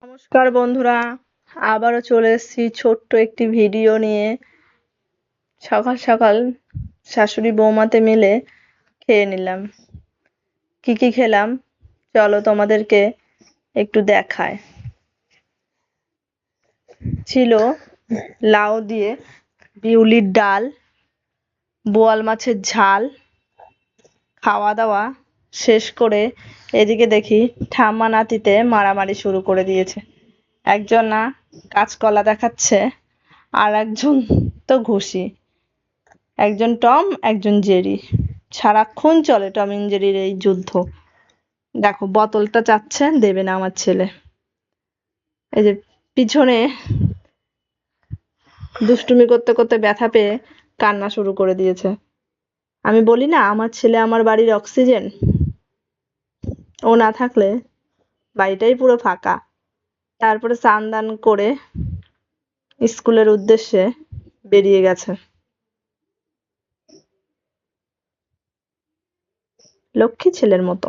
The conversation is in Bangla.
নমস্কার বন্ধুরা, আবারও চলে এসেছি ছোট্ট একটি ভিডিও নিয়ে। সকাল সকাল শাশুড়ি বৌমাতে মিলে খেয়ে নিলাম। কি কি খেলাম চলো তোমাদেরকে একটু দেখায়। ছিল লাউ দিয়ে বিউলির ডাল, বোয়াল মাছের ঝাল। খাওয়া দাওয়া শেষ করে এদিকে দেখি ঠাম্মা নাতিতে মারামারি শুরু করে দিয়েছে। একজন না কাঁচকলা দেখাচ্ছে, আর একজন তো ঘুষি। একজন টম, একজন জেরি। সারাক্ষণ চলে টম এন্ড জেরির এই যুদ্ধ। দেখো বোতলটা চাচ্ছে, দেবে না আমার ছেলে। এই যে পিছনে দুষ্টুমি করতে করতে ব্যথা পেয়ে কান্না শুরু করে দিয়েছে। আমি বলি না, আমার ছেলে আমার বাড়ির অক্সিজেন। ও না থাকলে বাড়িটাই পুরো ফাঁকা। তারপরে স্নান দান করে স্কুলের উদ্দেশ্যে বেরিয়ে গেছে। লক্ষ্মী ছেলের মতো।